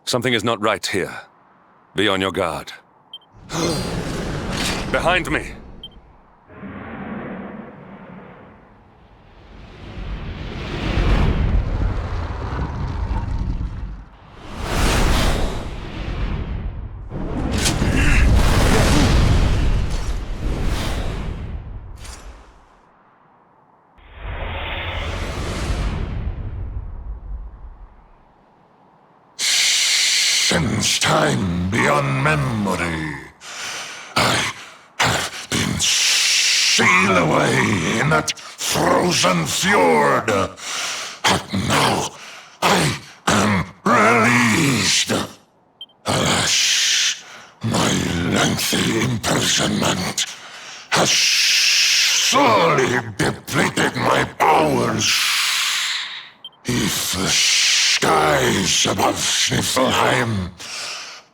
Something is not right here. Be on your guard. Behind me! Since time beyond memory, I have been sealed away in that frozen fjord. But now I am released. Alas, my lengthy imprisonment has sorely depleted my powers. If the skies above Sniffelheim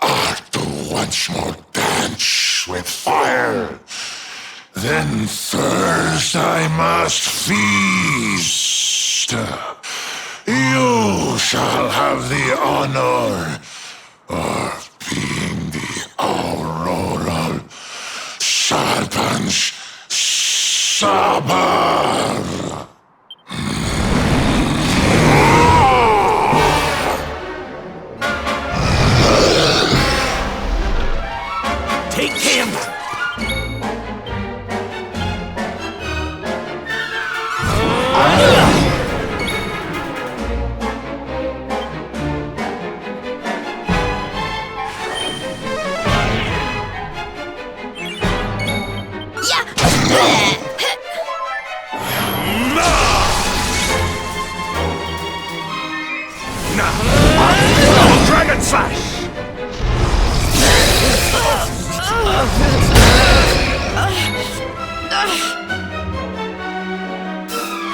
are to once more dance with fire, then first I must feast. You shall have the honor of being the auroral serpent's supper. Take him! Dragon Slash!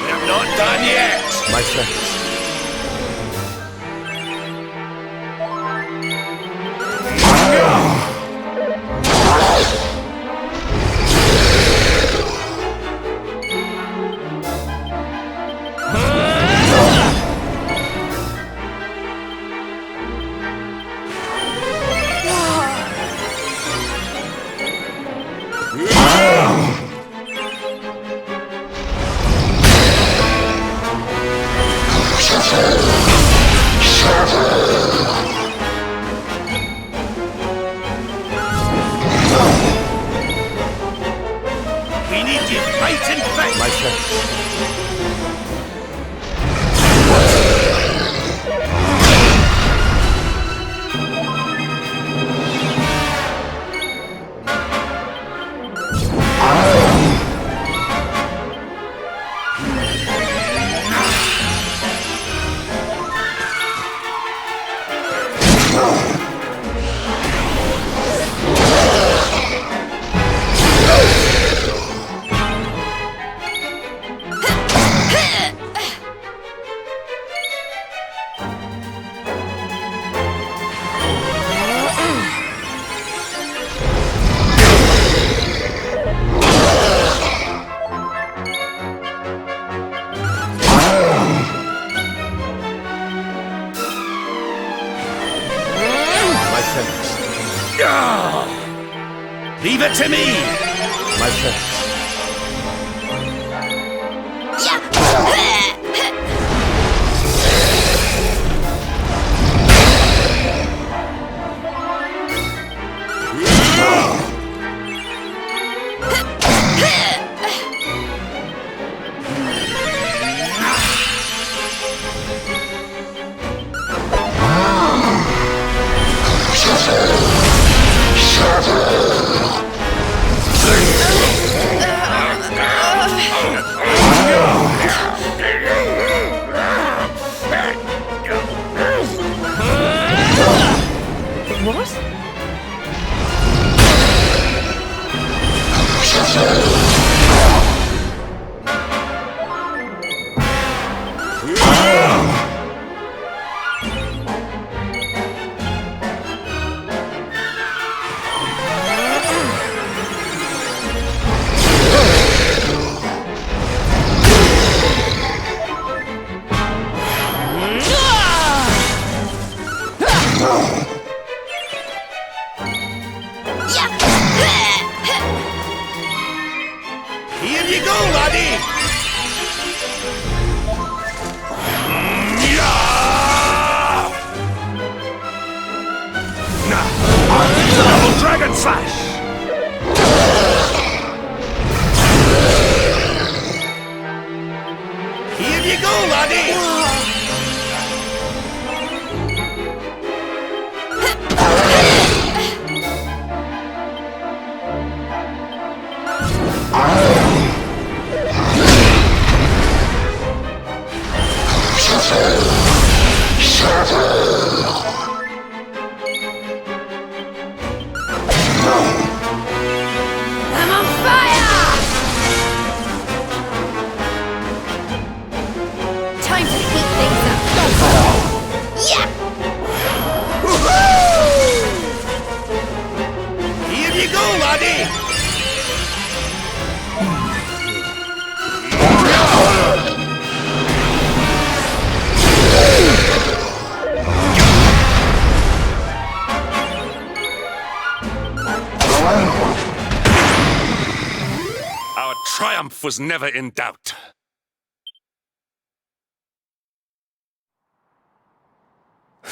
We're not done yet! My thanks. We need you right in face! My thanks. Leave it to me! My thanks. What? No. Here you go, laddie! I'm on fire! Time to heat things up. Yeah! Here you go, laddie! Our triumph was never in doubt.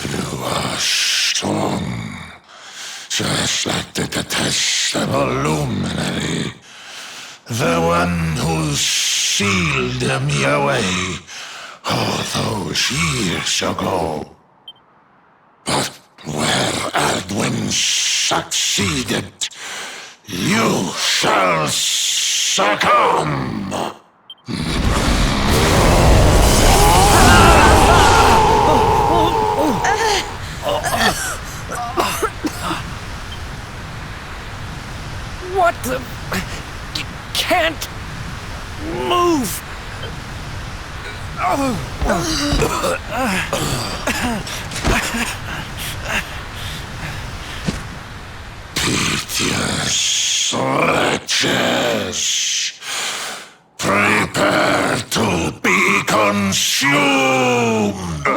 You are strong, just like the detestable luminary, the one who sealed me away all those years ago. But where Aldwin succeeded, you shall succumb. What the... Can't... move! Piteous wretches, prepare to be consumed!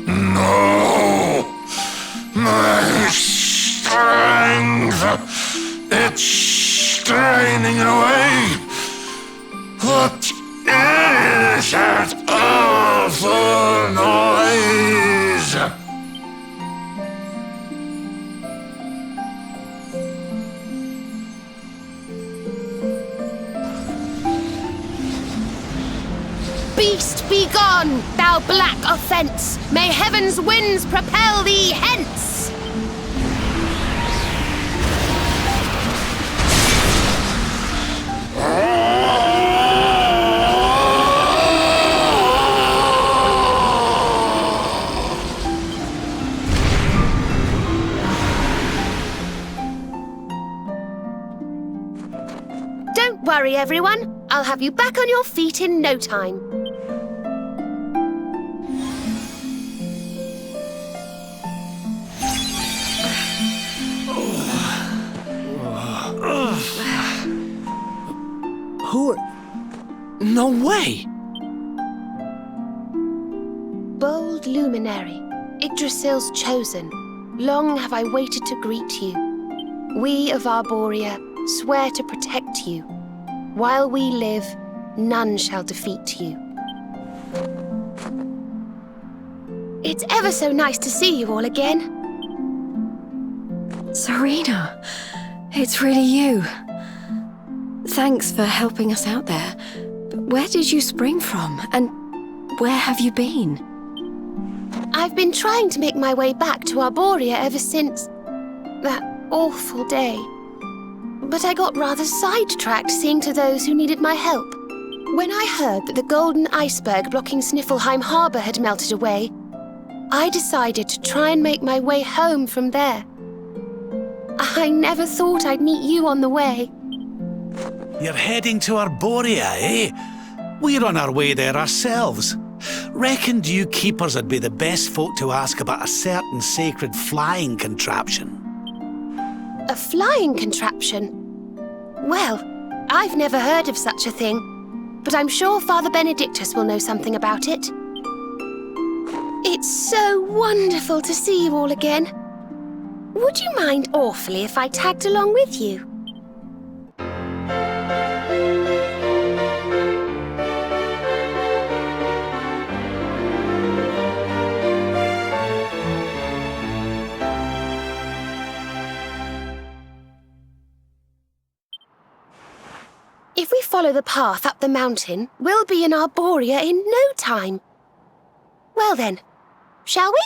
No! My strength! It's straining away! What is that awful noise? Beast, be gone, thou black offence! May heaven's winds propel thee hence! Don't worry, everyone. I'll have you back on your feet in no time. Who... No way! Bold luminary, Yggdrasil's chosen, long have I waited to greet you. We of Arborea swear to protect you. While we live, none shall defeat you. It's ever so nice to see you all again. Serena, it's really you. Thanks for helping us out there. But where did you spring from? And where have you been? I've been trying to make my way back to Arborea ever since that awful day. But I got rather sidetracked seeing to those who needed my help. When I heard that the golden iceberg blocking Sniffelheim Harbour had melted away, I decided to try and make my way home from there. I never thought I'd meet you on the way. You're heading to Arborea, eh? We're on our way there ourselves. Reckoned you keepers would be the best folk to ask about a certain sacred flying contraption. A flying contraption? Well, I've never heard of such a thing, but I'm sure Father Benedictus will know something about it. It's so wonderful to see you all again. Would you mind awfully if I tagged along with you? follow the path up the mountain, we'll be in Arborea in no time. Well then, shall we?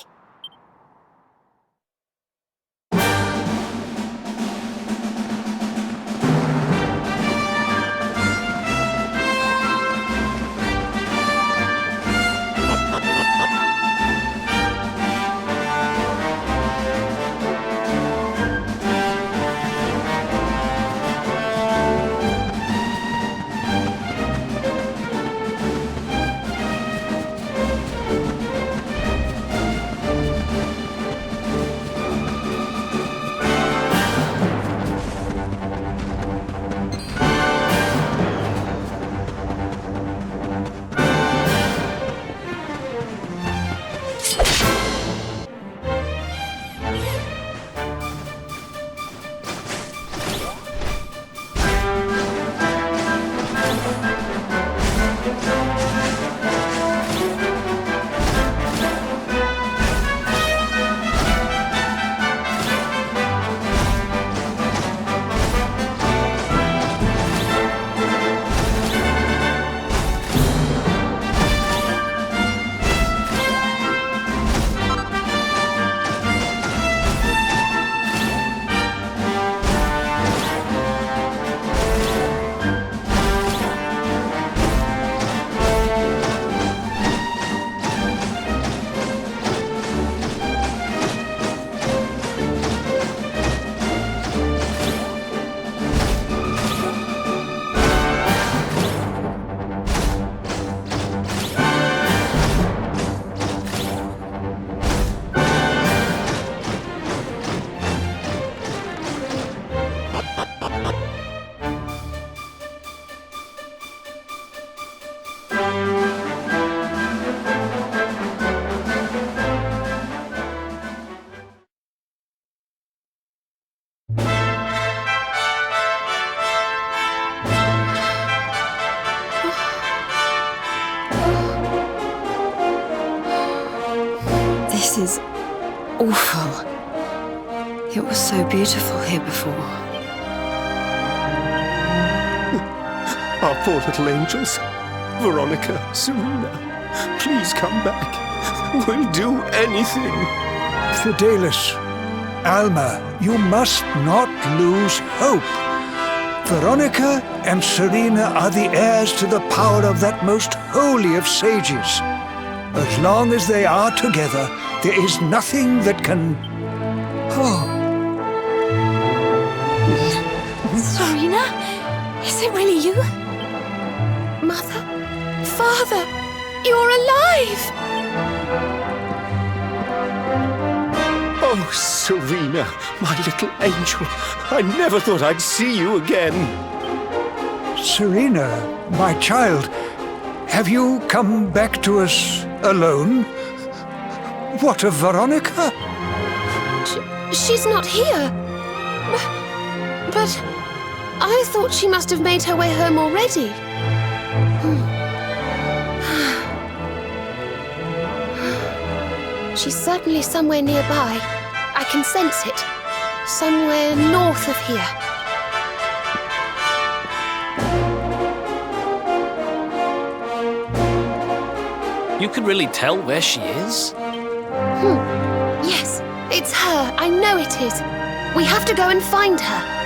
This is awful. It was so beautiful here before. Our poor little angels. Veronica, Serena, please come back. We'll do anything. Fidelis, Alma, you must not lose hope. Veronica and Serena are the heirs to the power of that most holy of sages. As long as they are together, there is nothing that can... Oh. Serena? Is it really you? Mother? Father? You're alive! Oh, Serena, my little angel. I never thought I'd see you again. Serena, my child, have you come back to us alone? What of Veronica? She's not here. But I thought she must have made her way home already. She's certainly somewhere nearby. I can sense it. Somewhere north of here. You can really tell where she is? Yes, it's her. I know it is. We have to go and find her.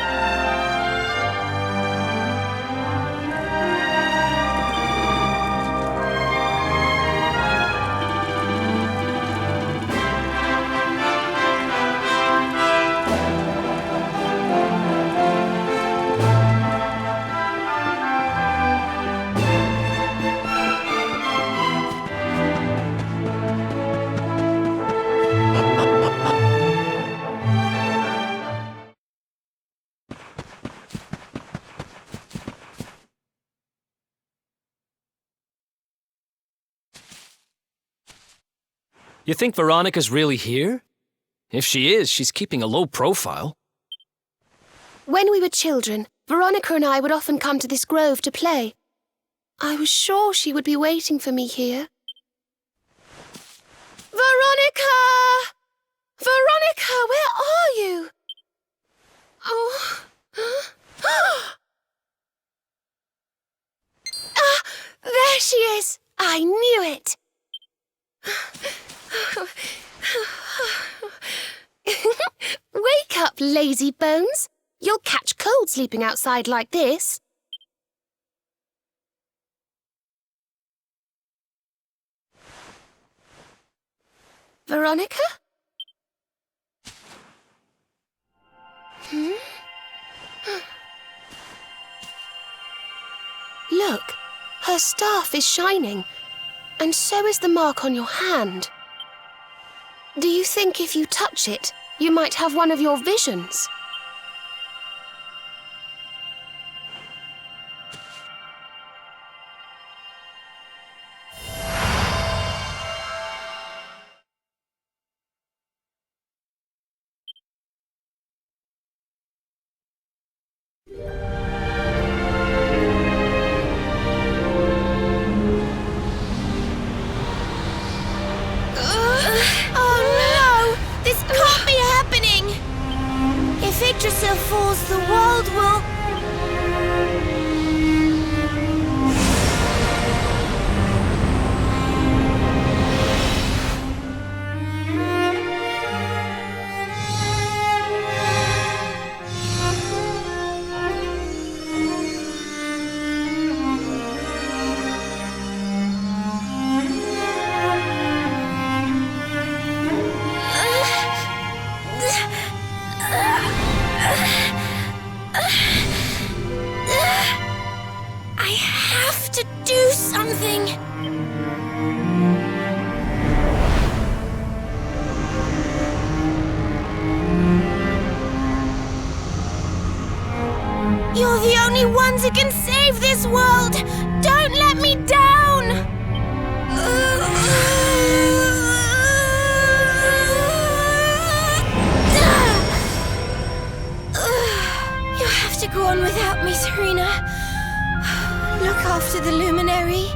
You think Veronica's really here? If she is, she's keeping a low profile. When we were children, Veronica and I would often come to this grove to play. I was sure she would be waiting for me here. Veronica! Veronica, where are you? Oh. up, lazy bones. You'll catch cold sleeping outside like this. Veronica? Look, her staff is shining, and so is the mark on your hand. Do you think if you touch it, you might have one of your visions? If Yggdrasil falls, the world will... I have to do something. You're the only ones who can save this world. Don't let me down. You have to go on without me, Serena. Look after the luminary.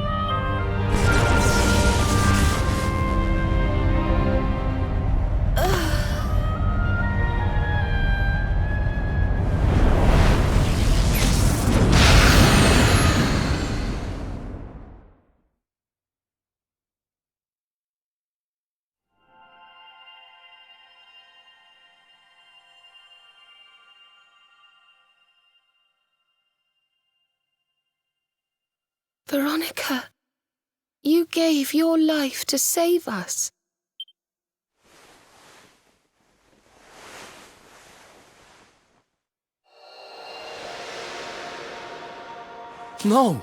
Veronica, you gave your life to save us. No!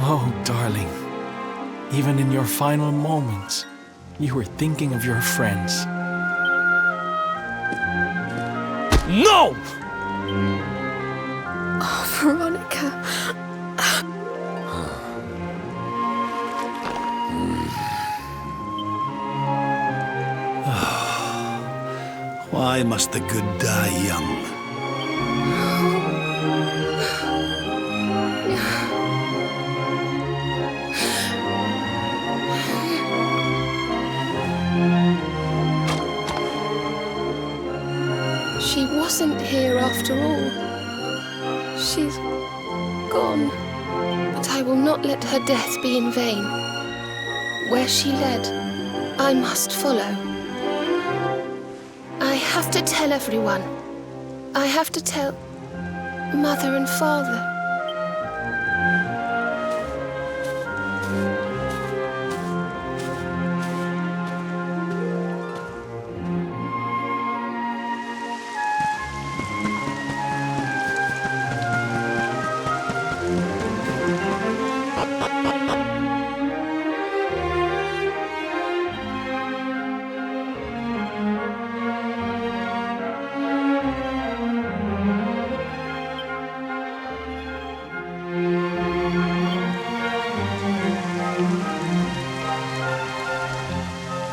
Oh, darling. Even in your final moments, you were thinking of your friends. No! Oh, Veronica. Why must the good die young? She wasn't here after all. She's gone. But I will not let her death be in vain. Where she led, I must follow. I have to tell everyone. I have to tell Mother and Father.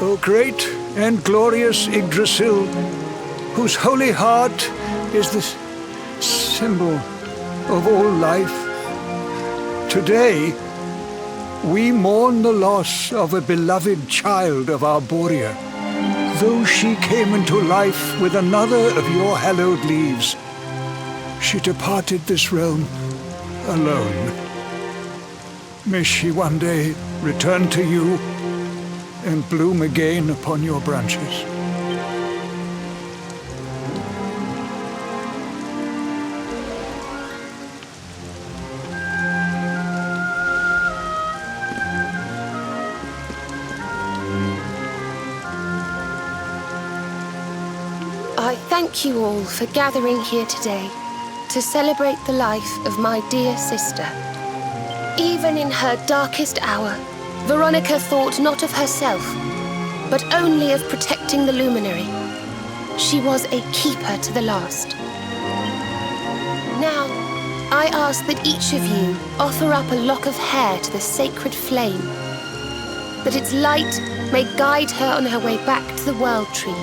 O great and glorious Yggdrasil, whose holy heart is the symbol of all life, today we mourn the loss of a beloved child of Arborea. though she came into life with another of your hallowed leaves, she departed this realm alone. May she one day return to you and bloom again upon your branches. I thank you all for gathering here today to celebrate the life of my dear sister. Even in her darkest hour, Veronica thought not of herself, but only of protecting the luminary. She was a keeper to the last. Now, I ask that each of you offer up a lock of hair to the sacred flame, that its light may guide her on her way back to the World Tree.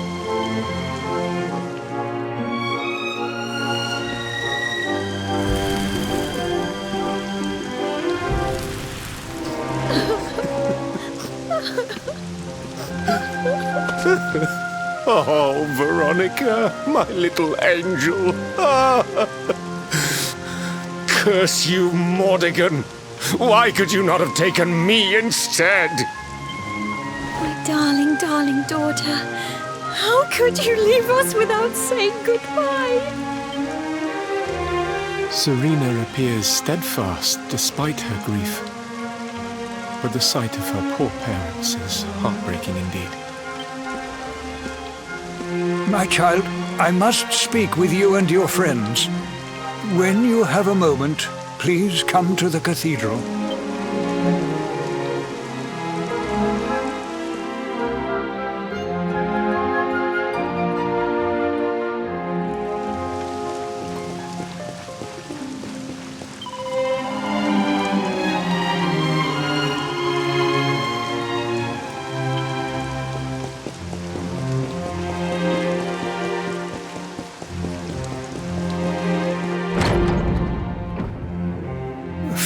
Oh, Veronica, my little angel. Curse you, Mordigan. Why could you not have taken me instead? My darling, darling daughter. How could you leave us without saying goodbye? Serena appears steadfast despite her grief. But the sight of her poor parents is heartbreaking indeed. My child, I must speak with you and your friends. When you have a moment, please come to the cathedral.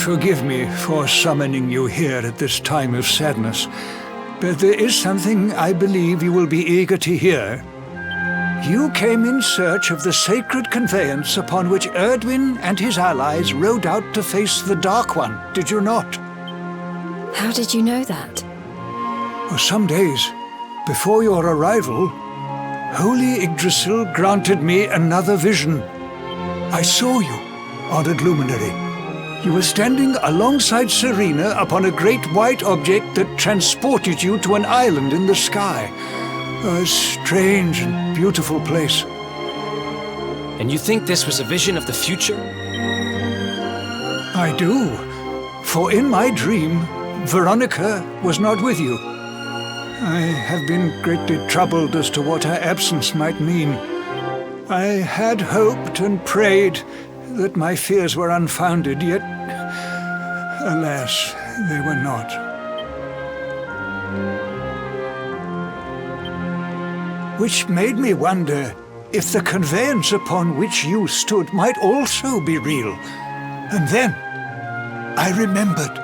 Forgive me for summoning you here at this time of sadness, but there is something I believe you will be eager to hear. You came in search of the sacred conveyance upon which Erdwin and his allies rode out to face the Dark One, did you not? How did you know that? For some days before your arrival, Holy Yggdrasil granted me another vision. I saw you, honored luminary. You were standing alongside Serena upon a great white object that transported you to an island in the sky. A strange and beautiful place. And you think this was a vision of the future? I do. For in my dream, Veronica was not with you. I have been greatly troubled as to what her absence might mean. I had hoped and prayed that my fears were unfounded, yet, alas, they were not. Which made me wonder if the conveyance upon which you stood might also be real. And then I remembered.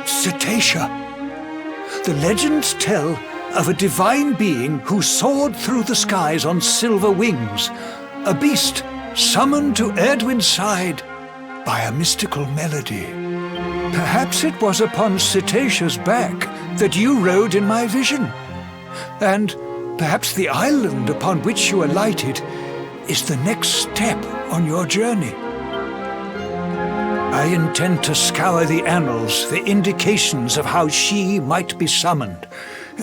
Cetacea. The legends tell of a divine being who soared through the skies on silver wings, a beast summoned to Erdwin's side by a mystical melody. Perhaps it was upon Cetacea's back that you rode in my vision. And perhaps the island upon which you alighted is the next step on your journey. I intend to scour the annals for indications of how she might be summoned.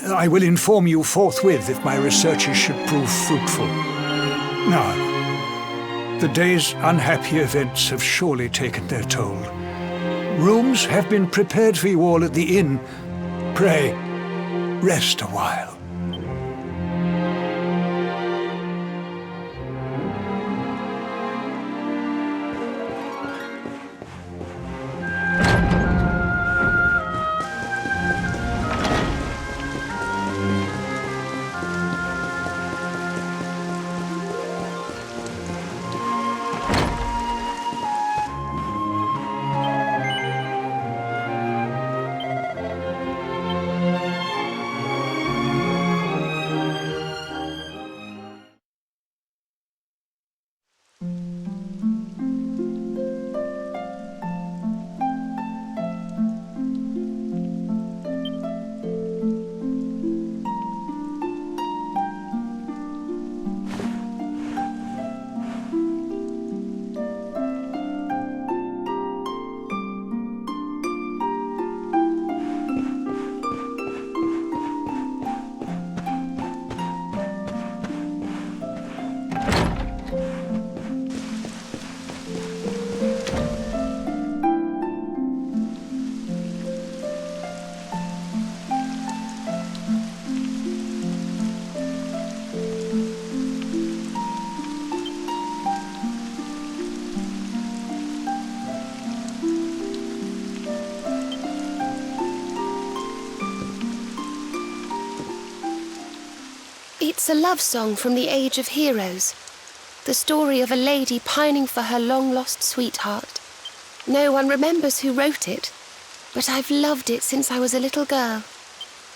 I will inform you forthwith if my researches should prove fruitful. Now, the day's unhappy events have surely taken their toll. Rooms have been prepared for you all at the inn. Pray, rest a while. It's a love song from the Age of Heroes. The story of a lady pining for her long-lost sweetheart. No one remembers who wrote it, but I've loved it since I was a little girl.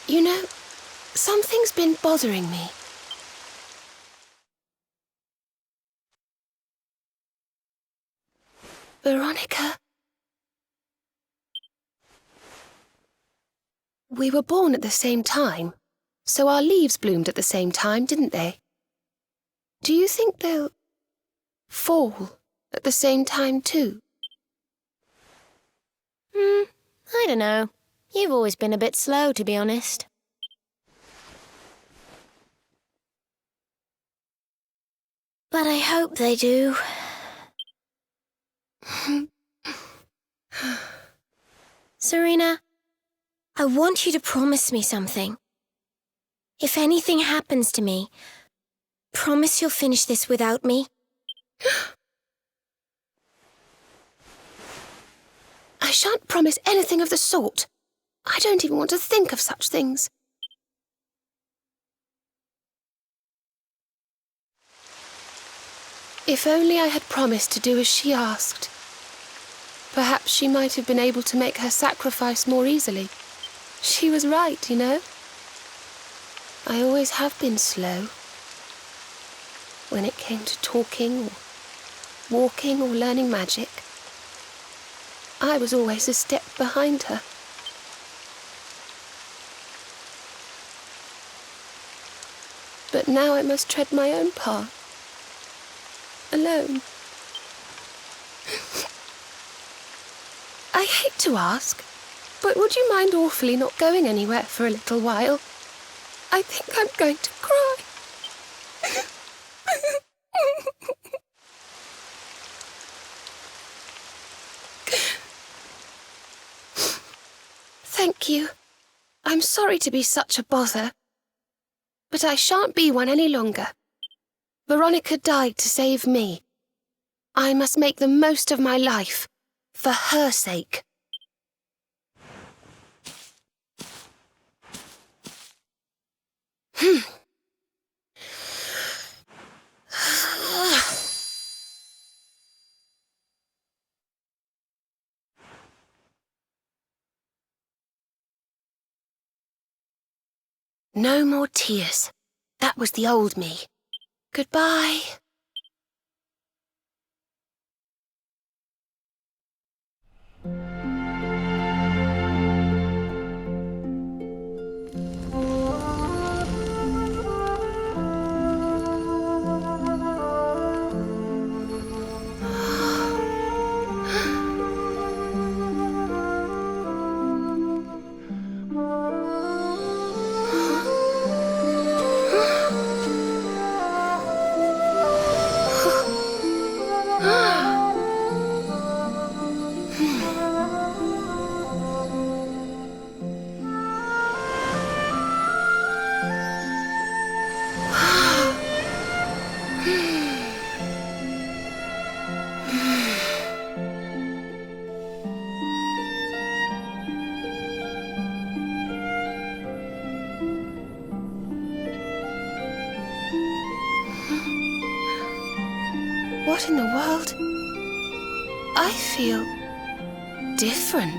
You know, something's been bothering me. Veronica? We were born at the same time, so our leaves bloomed at the same time, didn't they? Do you think they'll fall at the same time too? I don't know. You've always been a bit slow, to be honest. But I hope they do. Serena, I want you to promise me something. If anything happens to me, promise you'll finish this without me. I shan't promise anything of the sort. I don't even want to think of such things. If only I had promised to do as she asked. Perhaps she might have been able to make her sacrifice more easily. She was right, you know. I always have been slow. When it came to talking or walking or learning magic, I was always a step behind her. But now I must tread my own path. Alone. I hate to ask, but would you mind awfully not going anywhere for a little while? I think I'm going to cry. Thank you. I'm sorry to be such a bother, but I shan't be one any longer. Veronica died to save me. I must make the most of my life, for her sake. No more tears. That was the old me. Goodbye. What in the world? I feel different.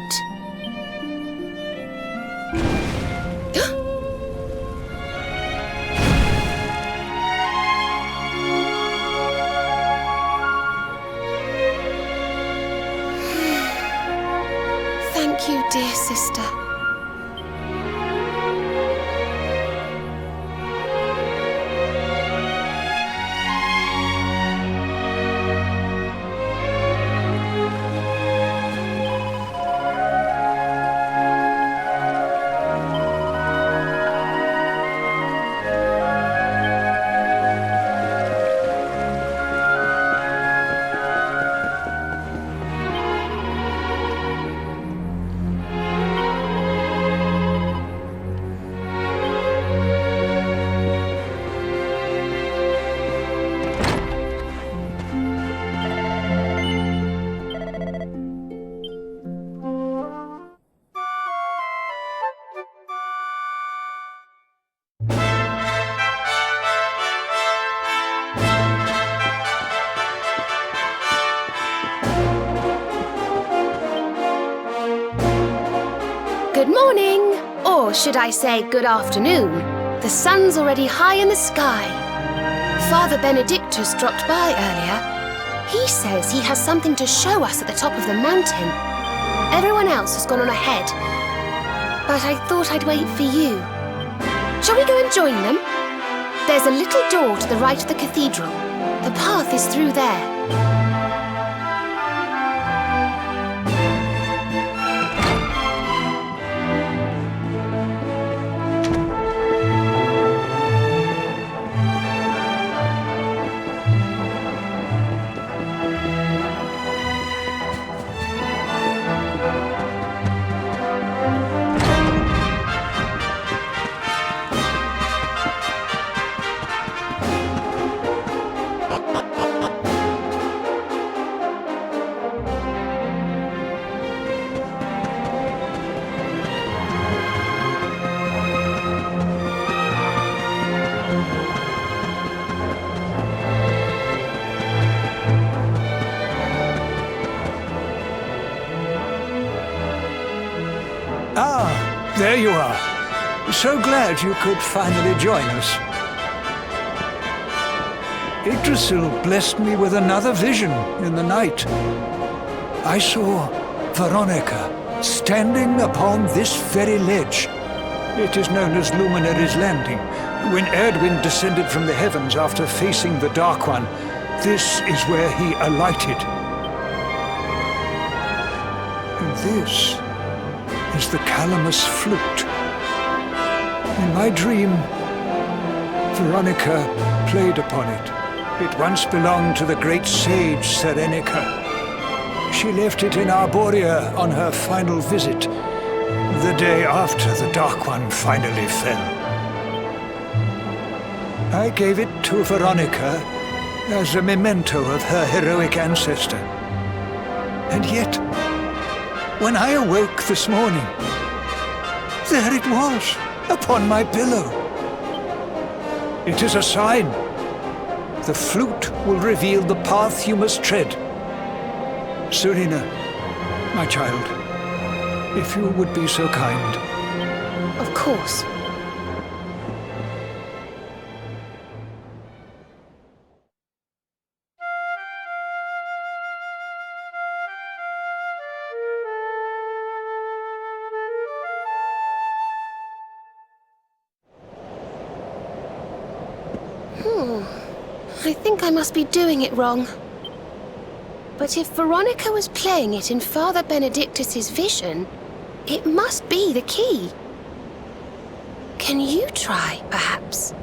Thank you, dear sister. morning! Or should I say good afternoon? The sun's already high in the sky. Father Benedictus dropped by earlier. He says he has something to show us at the top of the mountain. Everyone else has gone on ahead. But I thought I'd wait for you. Shall we go and join them? There's a little door to the right of the cathedral. The path is through there. Ah, there you are. So glad you could finally join us. Yggdrasil blessed me with another vision in the night. I saw Veronica standing upon this very ledge. It is known as Luminary's Landing. When Erdwin descended from the heavens after facing the Dark One, this is where he alighted. And this is the Calamus flute. In my dream, Veronica played upon it. It once belonged to the great sage Serenica. She left it in Arborea on her final visit, the day after the Dark One finally fell. I gave it to Veronica as a memento of her heroic ancestor. And yet, when I awoke this morning, there it was, upon my pillow. It is a sign. The flute will reveal the path you must tread. Serena, my child, if you would be so kind. Of course. I think I must be doing it wrong. But if Veronica was playing it in Father Benedictus's vision, it must be the key. Can you try, perhaps?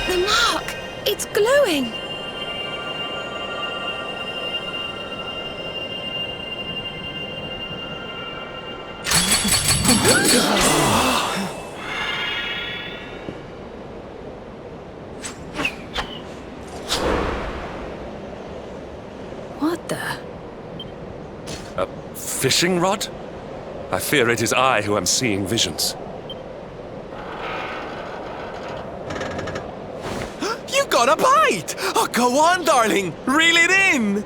The mark! It's glowing! What the? A fishing rod? I fear it is I who am seeing visions. You got a bite! Oh, go on, darling! Reel it in!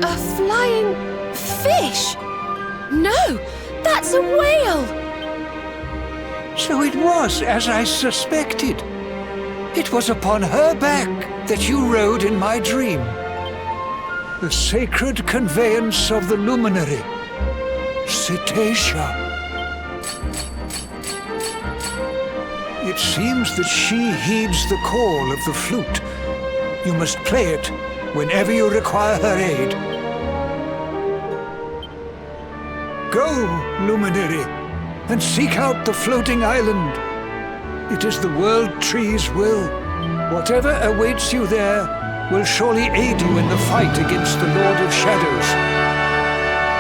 A flying fish? No, that's a whale! So it was as I suspected. It was upon her back that you rode in my dream. The sacred conveyance of the luminary, Cetacea. It seems that she heeds the call of the flute. You must play it whenever you require her aid. Go, luminary, and seek out the floating island. It is the World Tree's will. Whatever awaits you there will surely aid you in the fight against the Lord of Shadows.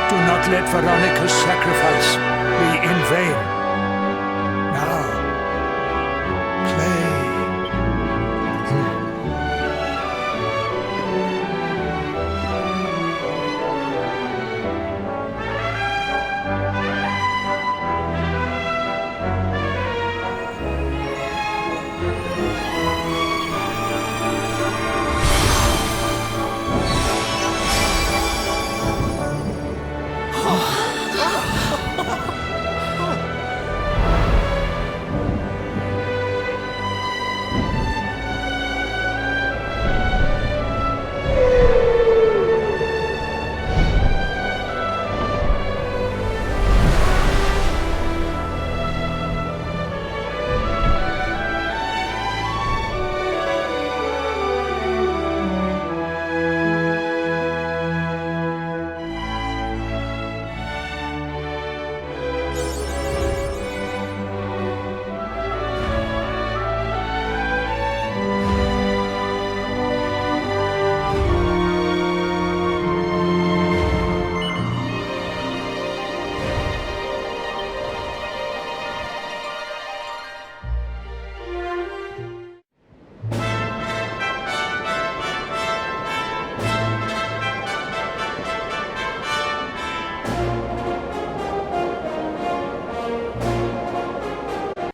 Do not let Veronica's sacrifice be in vain.